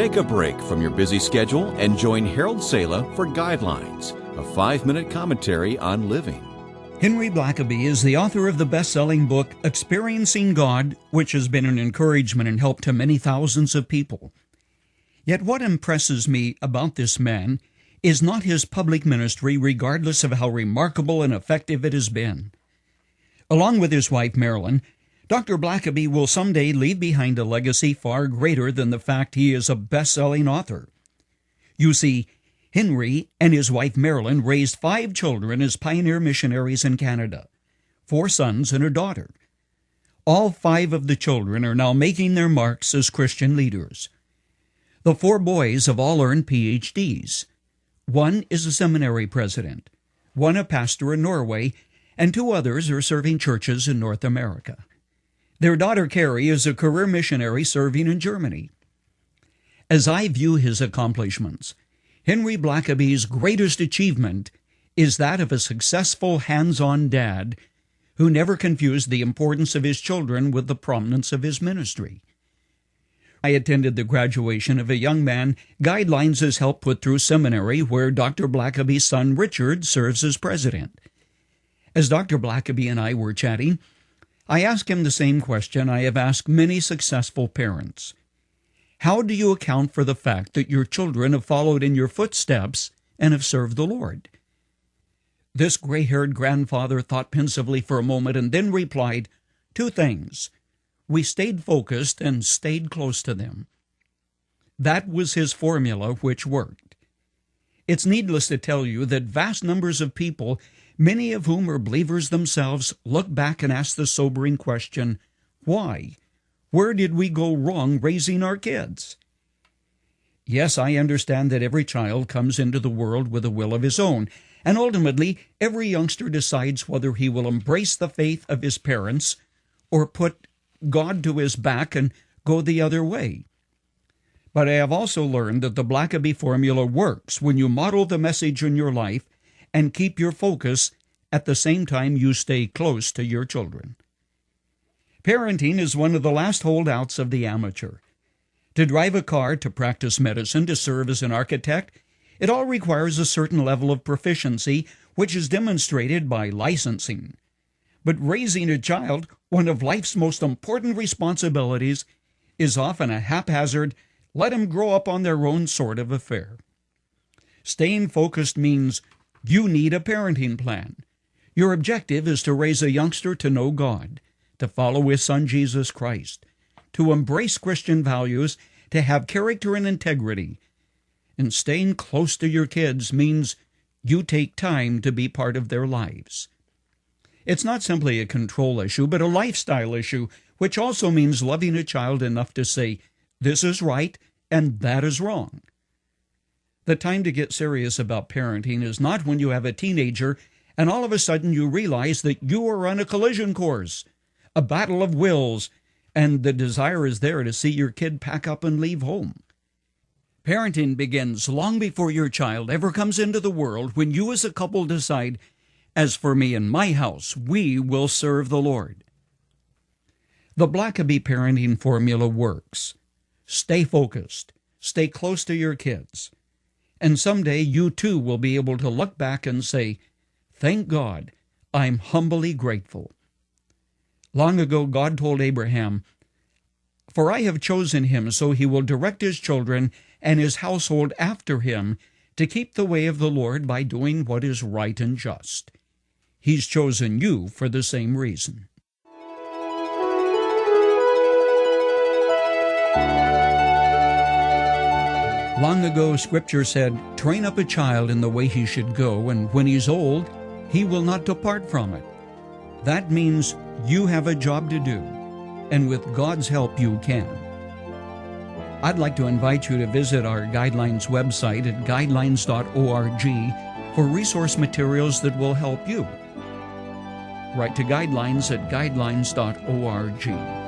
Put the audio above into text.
Take a break from your busy schedule and join Harold Sala for Guidelines, a 5-minute commentary on living. Henry Blackaby is the author of the best-selling book, Experiencing God, which has been an encouragement and help to many thousands of people. Yet what impresses me about this man is not his public ministry, regardless of how remarkable and effective it has been. Along with his wife, Marilyn, Dr. Blackaby will someday leave behind a legacy far greater than the fact he is a best-selling author. You see, Henry and his wife Marilyn raised 5 children as pioneer missionaries in Canada, 4 sons and a daughter. All 5 of the children are now making their marks as Christian leaders. The 4 boys have all earned Ph.D.s. 1 is a seminary president, 1 a pastor in Norway, and 2 others are serving churches in North America. Their daughter Carrie is a career missionary serving in Germany. As I view his accomplishments, Henry Blackaby's greatest achievement is that of a successful hands-on dad who never confused the importance of his children with the prominence of his ministry. I attended the graduation of a young man Guidelines has helped put through seminary, where Dr. Blackaby's son Richard serves as president. As Dr. Blackaby and I were chatting, I asked him the same question I have asked many successful parents. How do you account for the fact that your children have followed in your footsteps and have served the Lord? This gray-haired grandfather thought pensively for a moment and then replied, 2 things. We stayed focused and stayed close to them. That was his formula, which worked. It's needless to tell you that vast numbers of people, many of whom are believers themselves, look back and ask the sobering question, why? Where did we go wrong raising our kids? Yes, I understand that every child comes into the world with a will of his own, and ultimately every youngster decides whether he will embrace the faith of his parents or put God to his back and go the other way. But I have also learned that the Blackaby formula works when you model the message in your life and keep your focus at the same time you stay close to your children. Parenting is one of the last holdouts of the amateur. To drive a car, to practice medicine, to serve as an architect, it all requires a certain level of proficiency, which is demonstrated by licensing. But raising a child, one of life's most important responsibilities, is often a haphazard, let 'em grow up on their own sort of affair. Staying focused means you need a parenting plan. Your objective is to raise a youngster to know God, to follow his Son Jesus Christ, to embrace Christian values, to have character and integrity. And staying close to your kids means you take time to be part of their lives. It's not simply a control issue, but a lifestyle issue, which also means loving a child enough to say, this is right and that is wrong. The time to get serious about parenting is not when you have a teenager and all of a sudden you realize that you are on a collision course, a battle of wills, and the desire is there to see your kid pack up and leave home. Parenting begins long before your child ever comes into the world, when you as a couple decide, as for me and my house, we will serve the Lord. The Blackaby parenting formula works. Stay focused. Stay close to your kids. And someday you too will be able to look back and say, thank God, I'm humbly grateful. Long ago, God told Abraham, for I have chosen him so he will direct his children and his household after him to keep the way of the Lord by doing what is right and just. He's chosen you for the same reason. Long ago, Scripture said, train up a child in the way he should go, and when he's old, he will not depart from it. That means you have a job to do, and with God's help you can. I'd like to invite you to visit our Guidelines website at guidelines.org for resource materials that will help you. Write to Guidelines at guidelines.org.